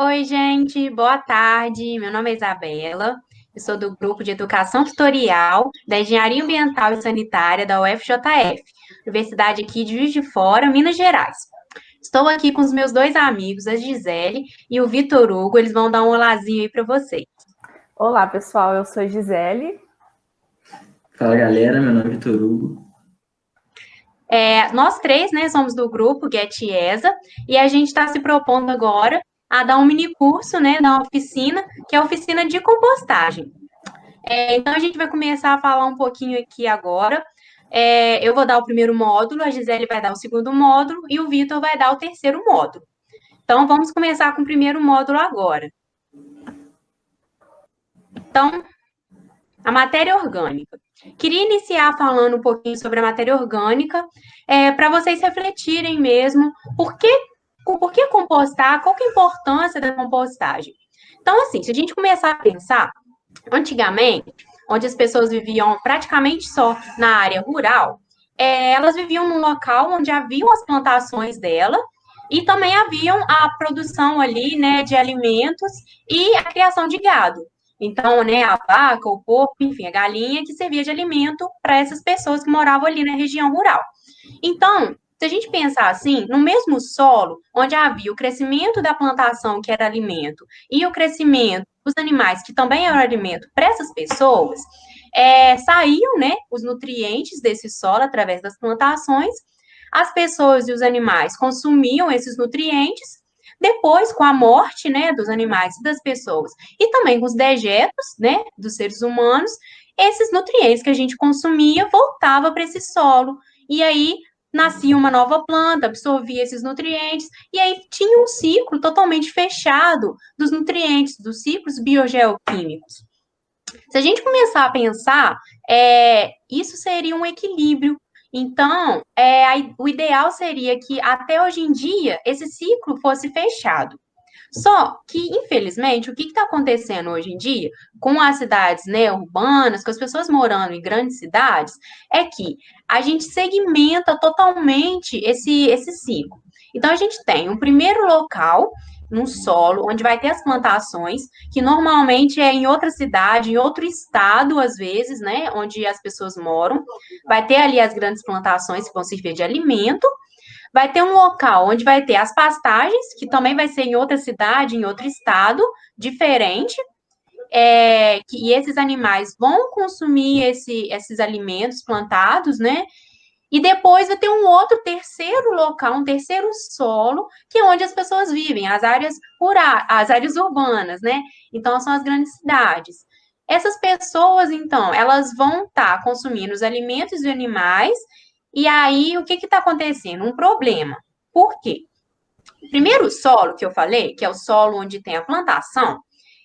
Oi, gente, boa tarde. Meu nome é Isabela, eu sou do grupo de Educação Tutorial da Engenharia Ambiental e Sanitária da UFJF, Universidade aqui de Juiz de Fora, Minas Gerais. Estou aqui com os meus dois amigos, a Gisele e o Vitor Hugo, eles vão dar um olazinho aí para vocês. Olá, pessoal, eu sou Gisele. Fala galera, meu nome é Vitor Hugo. Nós três, né, somos do grupo Get ESA e a gente está se propondo agora a dar um mini curso, né, dar uma oficina, que é a oficina de compostagem. Então, a gente vai começar a falar um pouquinho aqui agora. Eu vou dar o primeiro módulo, a Gisele vai dar o segundo módulo e o Vitor vai dar o terceiro módulo. Então, vamos começar com o primeiro módulo agora. Então, a matéria orgânica. Queria iniciar falando um pouquinho sobre a matéria orgânica, para vocês refletirem mesmo por que compostar, qual que é a importância da compostagem. Então, assim, se a gente começar a pensar, antigamente, onde as pessoas viviam praticamente só na área rural, elas viviam num local onde haviam as plantações dela e também haviam a produção ali, né, de alimentos e a criação de gado. Então, né, a vaca, o porco, enfim, a galinha que servia de alimento para essas pessoas que moravam ali na região rural. Então, se a gente pensar assim, no mesmo solo, onde havia o crescimento da plantação, que era alimento, e o crescimento dos animais, que também era alimento para essas pessoas, saíam, né, os nutrientes desse solo através das plantações, as pessoas e os animais consumiam esses nutrientes, depois, com a morte, né, dos animais e das pessoas, e também com os dejetos, né, dos seres humanos, esses nutrientes que a gente consumia voltava para esse solo, e aí nascia uma nova planta, absorvia esses nutrientes, e aí tinha um ciclo totalmente fechado dos nutrientes, dos ciclos biogeoquímicos. Se a gente começar a pensar, isso seria um equilíbrio. Então, o ideal seria que até hoje em dia esse ciclo fosse fechado. Só que, infelizmente, o que está acontecendo hoje em dia com as cidades, né, urbanas, com as pessoas morando em grandes cidades, é que a gente segmenta totalmente esse ciclo. Então, a gente tem um primeiro local, num solo, onde vai ter as plantações, que normalmente é em outra cidade, em outro estado, às vezes, né, onde as pessoas moram. Vai ter ali as grandes plantações que vão servir de alimento, vai ter um local onde vai ter as pastagens, que também vai ser em outra cidade, em outro estado, diferente, e esses animais vão consumir esses alimentos plantados, né? E depois vai ter um outro terceiro local, um terceiro solo, que é onde as pessoas vivem, as áreas rurais, as áreas urbanas, né? Então, são as grandes cidades. Essas pessoas, então, elas vão estar consumindo os alimentos de animais, e aí o que está acontecendo? Um problema. Por quê? Primeiro, o solo que eu falei, que é o solo onde tem a plantação,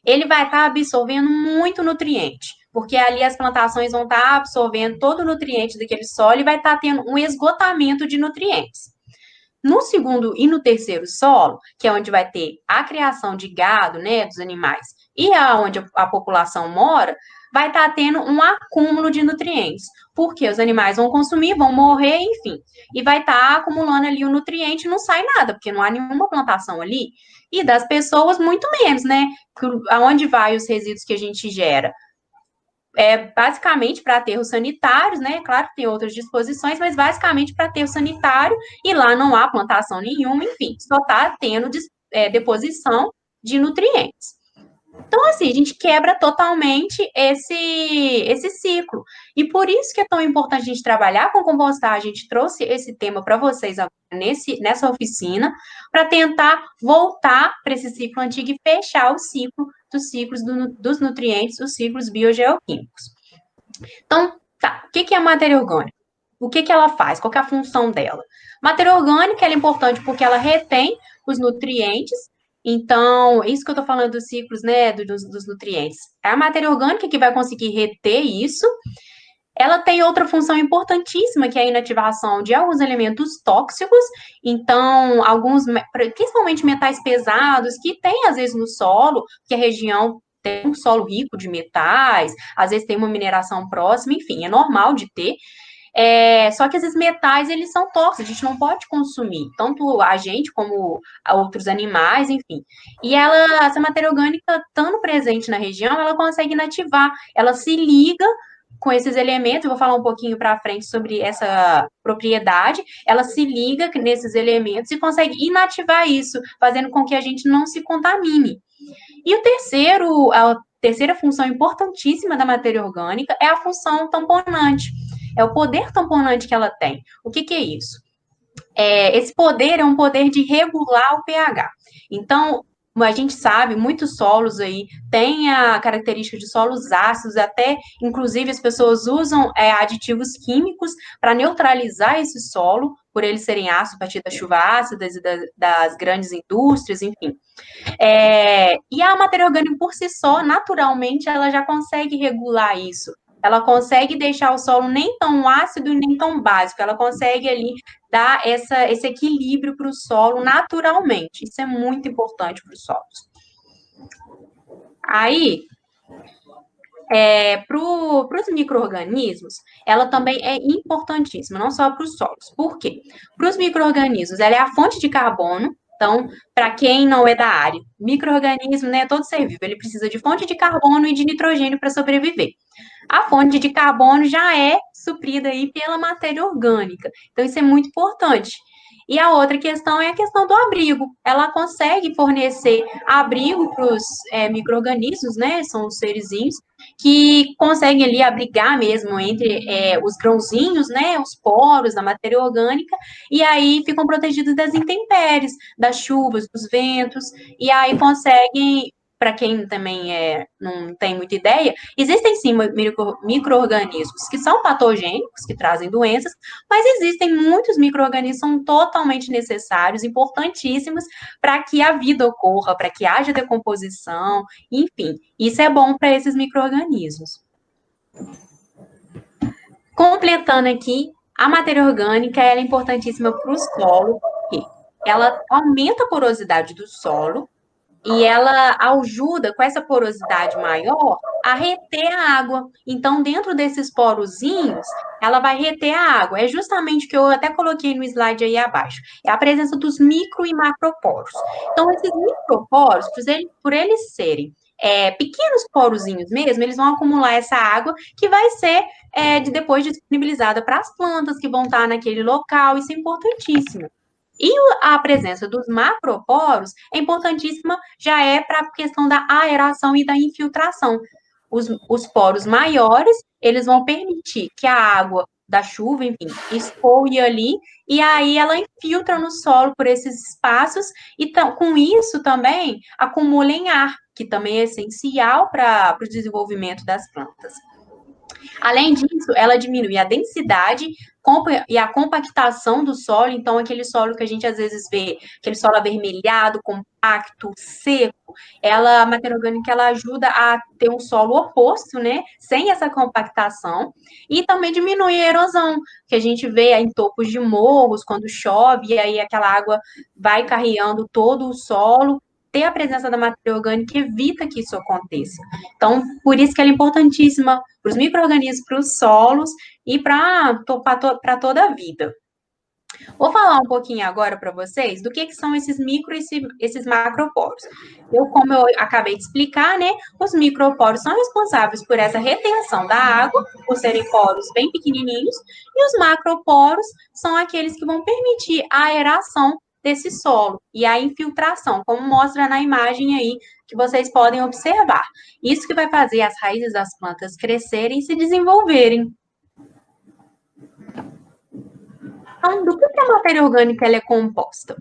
ele vai estar absorvendo muito nutriente, porque ali as plantações vão estar absorvendo todo o nutriente daquele solo e vai estar tendo um esgotamento de nutrientes. No segundo e no terceiro solo, que é onde vai ter a criação de gado, né, dos animais, e aonde a população mora, vai estar tendo um acúmulo de nutrientes, porque os animais vão consumir, vão morrer, enfim, e vai estar acumulando ali o nutriente e não sai nada, porque não há nenhuma plantação ali, e das pessoas muito menos, né, aonde vai os resíduos que a gente gera? Basicamente para aterros sanitários, né? Claro que tem outras disposições, mas basicamente para aterro sanitário, e lá não há plantação nenhuma, enfim, só está tendo deposição de nutrientes. Então, assim, a gente quebra totalmente esse ciclo. E por isso que é tão importante a gente trabalhar com compostagem. A gente trouxe esse tema para vocês agora nessa oficina, para tentar voltar para esse ciclo antigo e fechar o ciclo dos ciclos dos nutrientes, os ciclos biogeoquímicos. Então, tá, o que é a matéria orgânica? O que ela faz? Qual é a função dela? Matéria orgânica ela é importante porque ela retém os nutrientes. Então, isso que eu estou falando dos ciclos, né, dos nutrientes. É a matéria orgânica que vai conseguir reter isso. Ela tem outra função importantíssima, que é a inativação de alguns elementos tóxicos. Então, alguns, principalmente metais pesados, que tem às vezes no solo, que a região tem um solo rico de metais, às vezes tem uma mineração próxima, enfim, é normal de ter. Só que esses metais, eles são tóxicos, a gente não pode consumir, tanto a gente como outros animais, enfim. E essa matéria orgânica, estando presente na região, ela consegue inativar, ela se liga com esses elementos, eu vou falar um pouquinho para frente sobre essa propriedade, ela se liga nesses elementos e consegue inativar isso, fazendo com que a gente não se contamine. E a terceira função importantíssima da matéria orgânica é a função tamponante. É o poder tamponante que ela tem. O que é isso? Esse poder é um poder de regular o pH. Então, a gente sabe, muitos solos aí têm a característica de solos ácidos, até, inclusive, as pessoas usam aditivos químicos para neutralizar esse solo, por eles serem ácidos a partir das chuvas ácidas e das grandes indústrias, enfim. E a matéria orgânica por si só, naturalmente, ela já consegue regular isso. Ela consegue deixar o solo nem tão ácido e nem tão básico. Ela consegue ali dar esse equilíbrio para o solo naturalmente. Isso é muito importante para os solos. Aí, para os micro-organismos, ela também é importantíssima, não só para os solos. Por quê? Para os micro-organismos, ela é a fonte de carbono. Então, para quem não é da área, micro-organismo, né, todo ser vivo, ele precisa de fonte de carbono e de nitrogênio para sobreviver. A fonte de carbono já é suprida aí pela matéria orgânica. Então, isso é muito importante. E a outra questão é a questão do abrigo. Ela consegue fornecer abrigo para os micro-organismos, né? São os serizinhos que conseguem ali abrigar mesmo entre os grãozinhos, né? Os poros da matéria orgânica, e aí ficam protegidos das intempéries, das chuvas, dos ventos, e aí conseguem. Para quem também não tem muita ideia, existem sim micro-organismos que são patogênicos, que trazem doenças, mas existem muitos micro-organismos que são totalmente necessários, importantíssimos para que a vida ocorra, para que haja decomposição, enfim, isso é bom para esses micro-organismos. Completando aqui, a matéria orgânica é importantíssima para o solo, porque ela aumenta a porosidade do solo, e ela ajuda, com essa porosidade maior, a reter a água. Então, dentro desses porozinhos, ela vai reter a água. É justamente o que eu até coloquei no slide aí abaixo. É a presença dos micro e macroporos. Então, esses microporos, por eles serem pequenos porozinhos mesmo, eles vão acumular essa água que vai ser depois disponibilizada para as plantas que vão estar naquele local. Isso é importantíssimo. E a presença dos macroporos é importantíssima, já para a questão da aeração e da infiltração. Os poros maiores, eles vão permitir que a água da chuva, enfim, escoe ali, e aí ela infiltra no solo por esses espaços, e com isso também acumula em ar, que também é essencial para o desenvolvimento das plantas. Além disso, ela diminui a densidade e a compactação do solo, então aquele solo que a gente às vezes vê, aquele solo avermelhado, compacto, seco, a matéria orgânica, ela ajuda a ter um solo oposto, né, sem essa compactação, e também diminui a erosão, que a gente vê em topos de morros, quando chove, e aí aquela água vai carreando todo o solo. Ter a presença da matéria orgânica evita que isso aconteça. Então, por isso que ela é importantíssima para os micro-organismos, para os solos e para toda a vida. Vou falar um pouquinho agora para vocês do que são esses micro e esses macroporos. Como eu acabei de explicar, né, os microporos são responsáveis por essa retenção da água, por serem poros bem pequenininhos, e os macroporos são aqueles que vão permitir a aeração desse solo e a infiltração, como mostra na imagem aí que vocês podem observar. Isso que vai fazer as raízes das plantas crescerem e se desenvolverem. Então, do que a matéria orgânica ela é composta?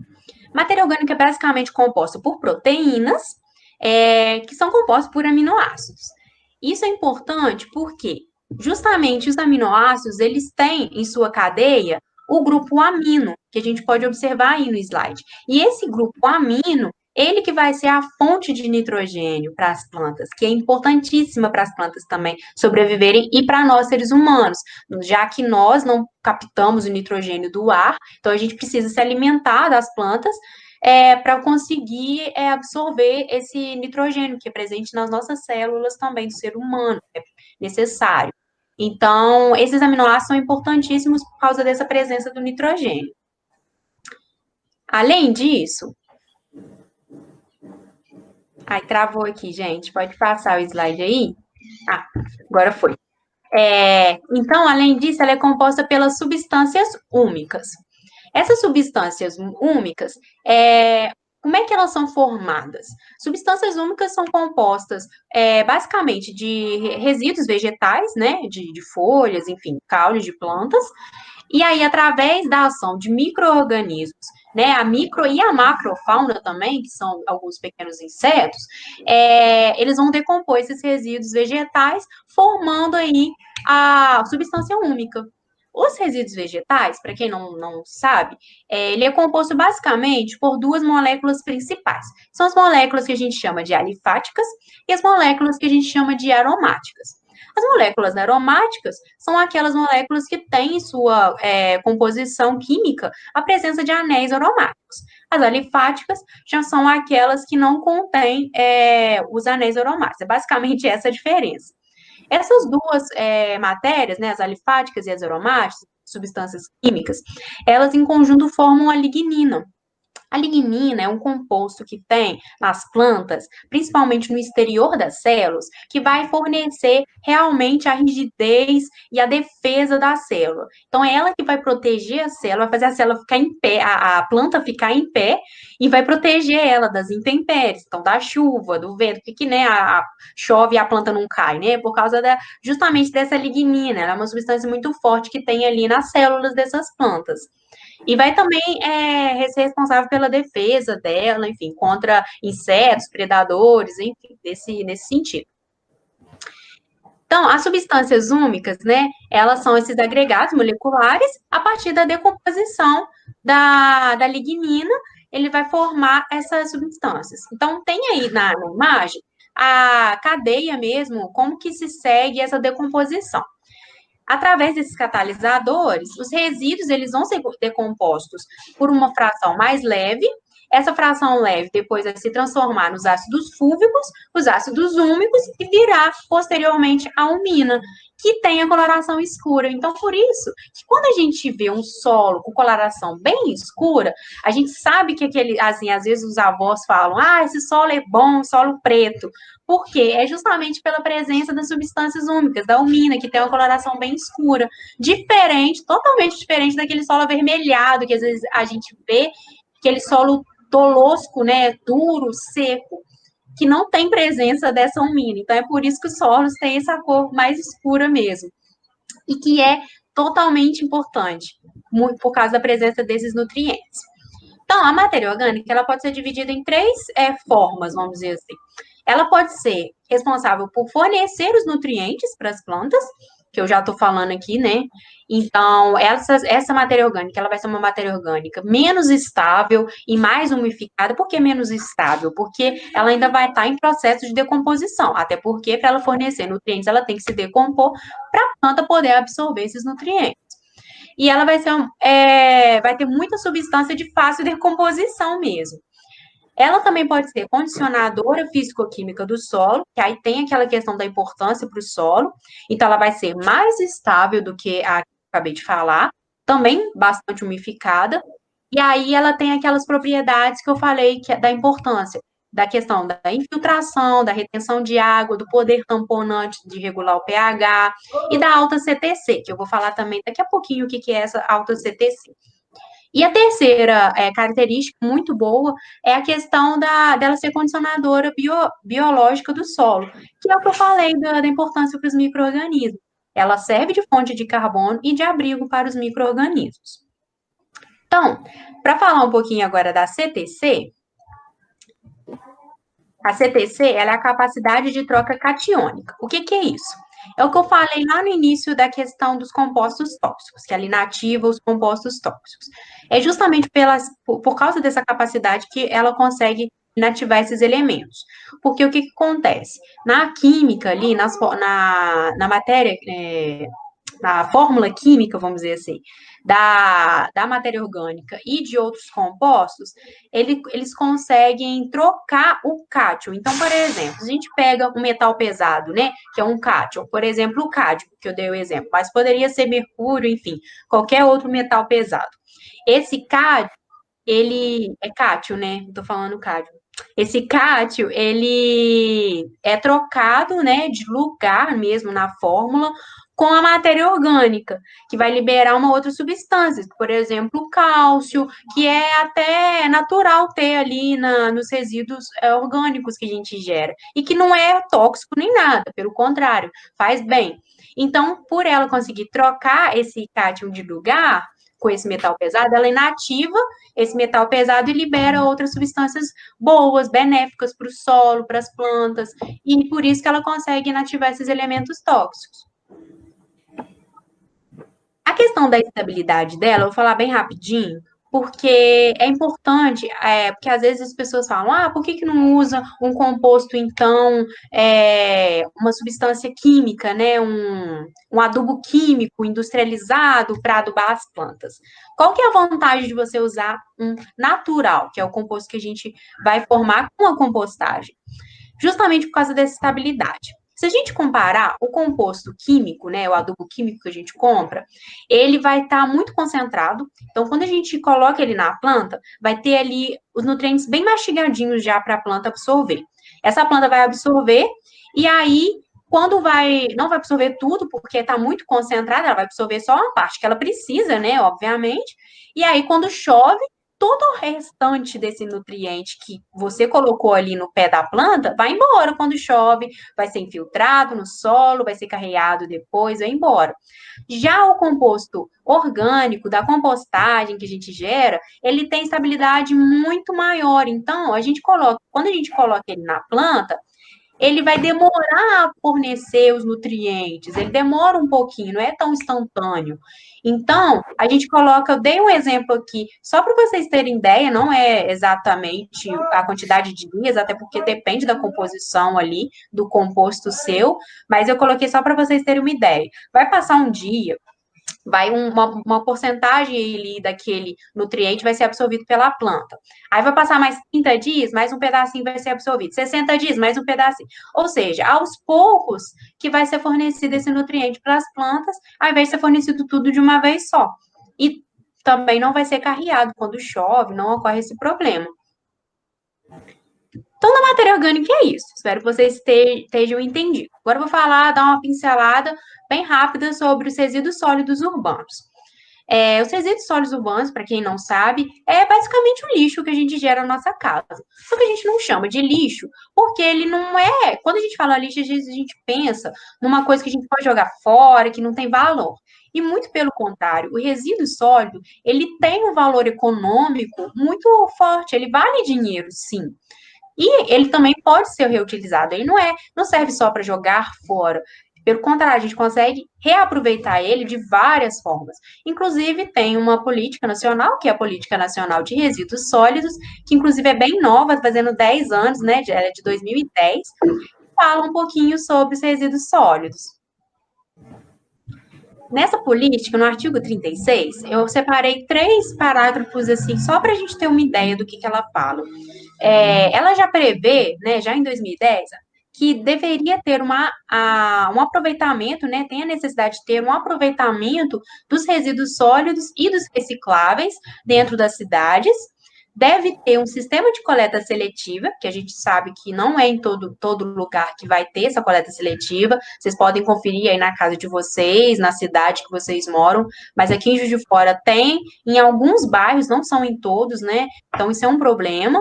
Matéria orgânica é basicamente composta por proteínas, que são compostas por aminoácidos. Isso é importante porque justamente os aminoácidos, eles têm em sua cadeia o grupo amino, que a gente pode observar aí no slide. E esse grupo amino, ele que vai ser a fonte de nitrogênio para as plantas, que é importantíssima para as plantas também sobreviverem e para nós, seres humanos, já que nós não captamos o nitrogênio do ar, então a gente precisa se alimentar das plantas para conseguir absorver esse nitrogênio que é presente nas nossas células também do ser humano, é necessário. Então, esses aminoácidos são importantíssimos por causa dessa presença do nitrogênio. Além disso... Ai, travou aqui, gente. Pode passar o slide aí? Ah, agora foi. Então, além disso, ela é composta pelas substâncias úmicas. Essas substâncias úmicas, como é que elas são formadas? Substâncias úmicas são compostas basicamente de resíduos vegetais, né? De folhas, enfim, caules de plantas. E aí, através da ação de micro-organismos, né, a micro e a macrofauna também, que são alguns pequenos insetos, eles vão decompor esses resíduos vegetais, formando aí a substância úmica. Os resíduos vegetais, para quem não sabe, ele é composto basicamente por duas moléculas principais. São as moléculas que a gente chama de alifáticas e as moléculas que a gente chama de aromáticas. As moléculas aromáticas são aquelas moléculas que têm em sua composição química a presença de anéis aromáticos. As alifáticas já são aquelas que não contêm os anéis aromáticos. É basicamente essa a diferença. Essas duas matérias, né, as alifáticas e as aromáticas, substâncias químicas, elas em conjunto formam a lignina. A lignina é um composto que tem nas plantas, principalmente no exterior das células, que vai fornecer realmente a rigidez e a defesa da célula. Então, é ela que vai proteger a célula, vai fazer a célula ficar em pé, a planta ficar em pé, e vai proteger ela das intempéries, então da chuva, do vento, que né, chove e a planta não cai, né? Por causa justamente dessa lignina, ela é uma substância muito forte que tem ali nas células dessas plantas. E vai também ser responsável pela defesa dela, enfim, contra insetos, predadores, enfim, nesse sentido. Então, as substâncias úmicas, né, elas são esses agregados moleculares, a partir da decomposição da lignina, ele vai formar essas substâncias. Então, tem aí na imagem a cadeia mesmo, como que se segue essa decomposição. Através desses catalisadores, os resíduos eles vão ser decompostos por uma fração mais leve. Essa fração leve depois vai se transformar nos ácidos fúlvicos, os ácidos úmicos e virar posteriormente a umina, que tem a coloração escura. Então, por isso, que quando a gente vê um solo com coloração bem escura, a gente sabe que aquele, assim, às vezes os avós falam, esse solo é bom, solo preto. Por quê? É justamente pela presença das substâncias úmicas, da umina, que tem uma coloração bem escura. Diferente, totalmente diferente daquele solo avermelhado, que às vezes a gente vê, aquele solo tosco, né, duro, seco, que não tem presença dessa umina. Então, é por isso que os solos têm essa cor mais escura mesmo. E que é totalmente importante, por causa da presença desses nutrientes. Então, a matéria orgânica, ela pode ser dividida em três formas, vamos dizer assim. Ela pode ser responsável por fornecer os nutrientes para as plantas, que eu já estou falando aqui, né? Então, essa matéria orgânica, ela vai ser uma matéria orgânica menos estável e mais umificada. Por que menos estável? Porque ela ainda vai estar em processo de decomposição, até porque, para ela fornecer nutrientes, ela tem que se decompor para a planta poder absorver esses nutrientes. E ela vai ter muita substância de fácil decomposição mesmo. Ela também pode ser condicionadora físico-química do solo, que aí tem aquela questão da importância para o solo, então ela vai ser mais estável do que a que eu acabei de falar, também bastante umificada, e aí ela tem aquelas propriedades que eu falei que é da importância, da questão da infiltração, da retenção de água, do poder tamponante de regular o pH e da alta CTC, que eu vou falar também daqui a pouquinho o que é essa alta CTC. E a terceira característica muito boa é a questão dela ser condicionadora biológica do solo, que é o que eu falei da importância para os micro-organismos. Ela serve de fonte de carbono e de abrigo para os micro-organismos. Então, para falar um pouquinho agora da CTC, a CTC ela é a capacidade de troca catiônica. O que é isso? É o que eu falei lá no início da questão dos compostos tóxicos, que ela inativa os compostos tóxicos. É justamente por causa dessa capacidade que ela consegue inativar esses elementos. Porque o que acontece? Na química ali, na matéria na fórmula química, vamos dizer assim, da matéria orgânica e de outros compostos, eles conseguem trocar o cátion. Então, por exemplo, se a gente pega um metal pesado, né, que é um cátion, por exemplo, o cádmio, que eu dei o exemplo, mas poderia ser mercúrio, enfim, qualquer outro metal pesado. Esse cádmio, ele é cátion, né? Estou falando cádmio. Esse cátio, ele é trocado, né, de lugar mesmo na fórmula com a matéria orgânica, que vai liberar uma outra substância, por exemplo, o cálcio, que é até natural ter ali nos resíduos orgânicos que a gente gera, e que não é tóxico nem nada, pelo contrário, faz bem. Então, por ela conseguir trocar esse cátion de lugar com esse metal pesado, ela inativa esse metal pesado e libera outras substâncias boas, benéficas para o solo, para as plantas, e por isso que ela consegue inativar esses elementos tóxicos. A questão da estabilidade dela, eu vou falar bem rapidinho, porque é importante, porque às vezes as pessoas falam, por que não usa um composto, então, uma substância química, né, um adubo químico industrializado para adubar as plantas? Qual que é a vantagem de você usar um natural, que é o composto que a gente vai formar com a compostagem? Justamente por causa dessa estabilidade. Se a gente comparar o composto químico, né, o adubo químico que a gente compra, ele vai estar muito concentrado. Então, quando a gente coloca ele na planta, vai ter ali os nutrientes bem mastigadinhos já para a planta absorver. Essa planta vai absorver e aí, quando não vai absorver tudo, porque está muito concentrada, ela vai absorver só uma parte que ela precisa, né, obviamente. E aí, quando chove, todo o restante desse nutriente que você colocou ali no pé da planta vai embora quando chove, vai ser infiltrado no solo, vai ser carreado depois, vai embora. Já o composto orgânico da compostagem que a gente gera, ele tem estabilidade muito maior. Então, quando a gente coloca ele na planta, ele vai demorar a fornecer os nutrientes, ele demora um pouquinho, não é tão instantâneo. Então, a gente coloca, eu dei um exemplo aqui, só para vocês terem ideia, não é exatamente a quantidade de dias, até porque depende da composição ali, do composto seu, mas eu coloquei só para vocês terem uma ideia. Vai passar um dia, vai uma porcentagem ali daquele nutriente vai ser absorvido pela planta. Aí vai passar mais 30 dias, mais um pedacinho vai ser absorvido. 60 dias, mais um pedacinho. Ou seja, aos poucos que vai ser fornecido esse nutriente para as plantas, ao invés de ser fornecido tudo de uma vez só. E também não vai ser carreado quando chove, não ocorre esse problema. Então, na matéria orgânica é isso. Espero que vocês estejam entendido. Agora eu vou dar uma pincelada bem rápida sobre os resíduos sólidos urbanos. Os resíduos sólidos urbanos, para quem não sabe, é basicamente o lixo que a gente gera na nossa casa. Só que a gente não chama de lixo, porque ele não é... Quando a gente fala lixo, às vezes a gente pensa numa coisa que a gente pode jogar fora, que não tem valor. E muito pelo contrário, o resíduo sólido, ele tem um valor econômico muito forte, ele vale dinheiro, sim. E ele também pode ser reutilizado. Ele não serve só para jogar fora. Pelo contrário, a gente consegue reaproveitar ele de várias formas. Inclusive, tem uma política nacional, que é a Política Nacional de Resíduos Sólidos, que inclusive é bem nova, fazendo 10 anos, né? Ela é de 2010, e fala um pouquinho sobre os resíduos sólidos. Nessa política, no artigo 36, eu separei 3 parágrafos, assim, só para a gente ter uma ideia do que ela fala. Ela já prevê, né, já em 2010, que deveria ter um aproveitamento, né, tem a necessidade de ter um aproveitamento dos resíduos sólidos e dos recicláveis dentro das cidades. Deve ter um sistema de coleta seletiva, que a gente sabe que não é em todo lugar que vai ter essa coleta seletiva. Vocês podem conferir aí na casa de vocês, na cidade que vocês moram, mas aqui em Juiz de Fora tem, em alguns bairros, não são em todos, né? Então, isso é um problema.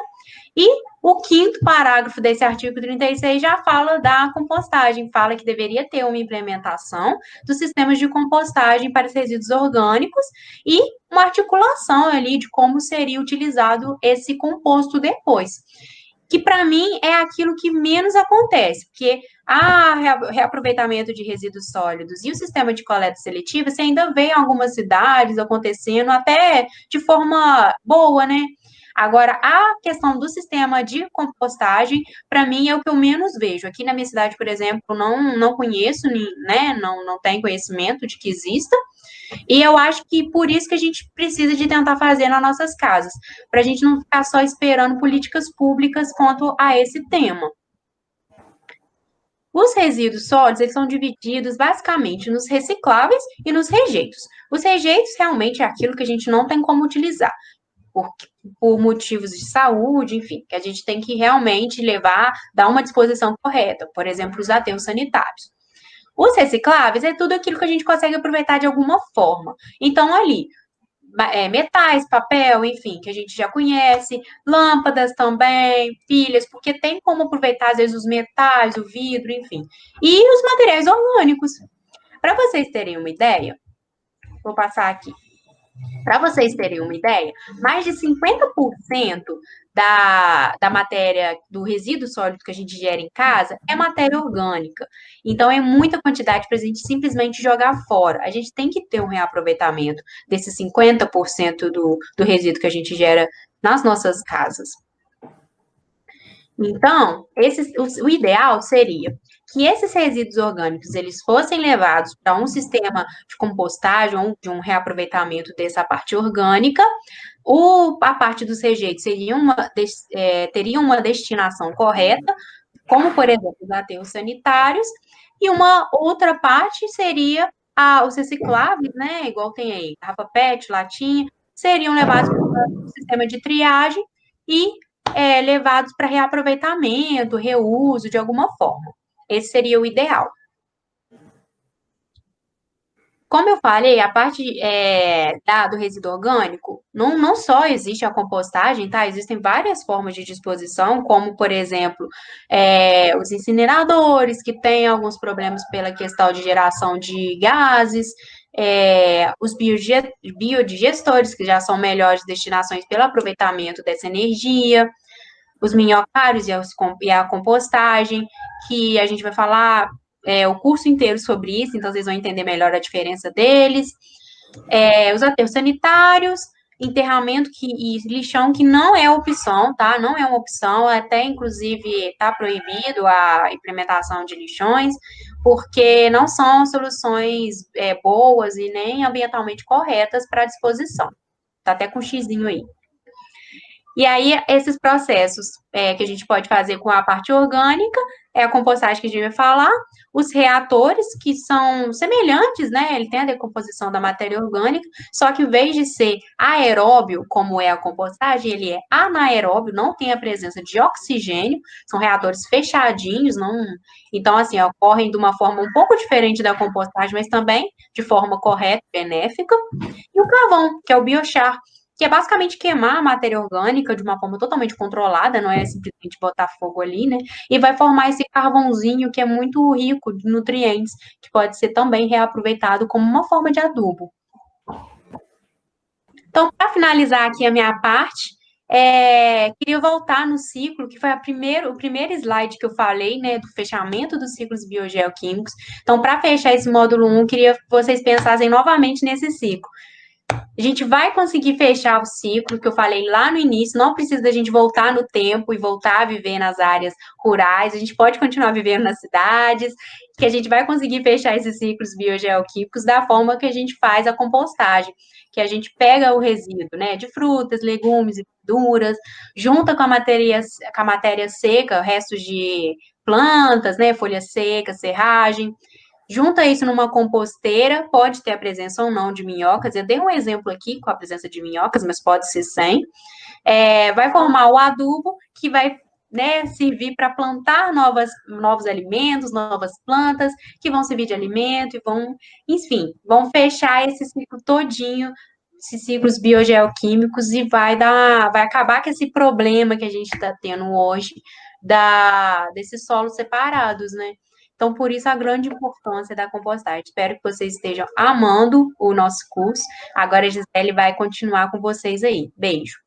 E o 5º parágrafo desse artigo 36 já fala da compostagem, fala que deveria ter uma implementação dos sistemas de compostagem para os resíduos orgânicos e uma articulação ali de como seria utilizado esse composto depois. Que para mim é aquilo que menos acontece, porque reaproveitamento de resíduos sólidos e o sistema de coleta seletiva, você ainda vê em algumas cidades acontecendo até de forma boa, né? Agora, a questão do sistema de compostagem, para mim, é o que eu menos vejo. Aqui na minha cidade, por exemplo, não conheço, né, não tenho conhecimento de que exista, e eu acho que por isso que a gente precisa de tentar fazer nas nossas casas, para a gente não ficar só esperando políticas públicas quanto a esse tema. Os resíduos sólidos, eles são divididos basicamente nos recicláveis e nos rejeitos. Os rejeitos realmente é aquilo que a gente não tem como utilizar, por, por motivos de saúde, enfim, que a gente tem que realmente levar, dar uma disposição correta, por exemplo, os aterros sanitários. Os recicláveis é tudo aquilo que a gente consegue aproveitar de alguma forma. Então, ali, metais, papel, enfim, que a gente já conhece, lâmpadas também, pilhas, porque tem como aproveitar, às vezes, os metais, o vidro, enfim. E os materiais orgânicos. Para vocês terem uma ideia, vou passar aqui. Para vocês terem uma ideia, mais de 50% da matéria, do resíduo sólido que a gente gera em casa é matéria orgânica. Então, é muita quantidade para a gente simplesmente jogar fora. A gente tem que ter um reaproveitamento desses 50% do resíduo que a gente gera nas nossas casas. Então, o ideal seria que esses resíduos orgânicos eles fossem levados para um sistema de compostagem ou de um reaproveitamento dessa parte orgânica. A parte dos rejeitos teria uma destinação correta, como, por exemplo, os aterros sanitários, e uma outra parte seria os recicláveis, né? Igual tem aí, garrafa PET, latinha, seriam levados para o sistema de triagem e levados para reaproveitamento, reuso de alguma forma. Esse seria o ideal. Como eu falei, a parte do resíduo orgânico, não só existe a compostagem, tá? Existem várias formas de disposição, como, por exemplo, os incineradores, que têm alguns problemas pela questão de geração de gases, os biodigestores, que já são melhores destinações pelo aproveitamento dessa energia, os minhocários e a compostagem, que a gente vai falar o curso inteiro sobre isso, então vocês vão entender melhor a diferença deles. Os aterros sanitários, enterramento e lixão, que não é opção, tá? Não é uma opção, até inclusive está proibido a implementação de lixões, porque não são soluções boas e nem ambientalmente corretas para a disposição. Tá até com um xizinho aí. E aí, esses processos que a gente pode fazer com a parte orgânica, a compostagem que a gente vai falar, os reatores, que são semelhantes, né? Ele tem a decomposição da matéria orgânica, só que em vez de ser aeróbio, como é a compostagem, ele é anaeróbio, não tem a presença de oxigênio, são reatores fechadinhos, não... Então, assim, ocorrem de uma forma um pouco diferente da compostagem, mas também de forma correta, benéfica. E o carvão, que é o biochar, que é basicamente queimar a matéria orgânica de uma forma totalmente controlada, não é simplesmente botar fogo ali, né? E vai formar esse carvãozinho que é muito rico de nutrientes, que pode ser também reaproveitado como uma forma de adubo. Então, para finalizar aqui a minha parte, queria voltar no ciclo, que foi o primeiro slide que eu falei, né, do fechamento dos ciclos biogeoquímicos. Então, para fechar esse módulo 1, queria que vocês pensassem novamente nesse ciclo. A gente vai conseguir fechar o ciclo que eu falei lá no início, não precisa da gente voltar no tempo e voltar a viver nas áreas rurais, a gente pode continuar vivendo nas cidades, que a gente vai conseguir fechar esses ciclos biogeoquímicos da forma que a gente faz a compostagem, que a gente pega o resíduo, né, de frutas, legumes e verduras, junta com a matéria seca, restos de plantas, né, folhas secas, serragem, junta isso numa composteira, pode ter a presença ou não de minhocas. Eu dei um exemplo aqui com a presença de minhocas, mas pode ser sem. Vai formar o adubo que vai, né, servir para plantar novos alimentos, novas plantas, que vão servir de alimento e vão fechar esse ciclo todinho, esses ciclos biogeoquímicos, e vai acabar com esse problema que a gente está tendo hoje desses solos separados, né? Então, por isso, a grande importância da compostagem. Espero que vocês estejam amando o nosso curso. Agora, a Gisele vai continuar com vocês aí. Beijo.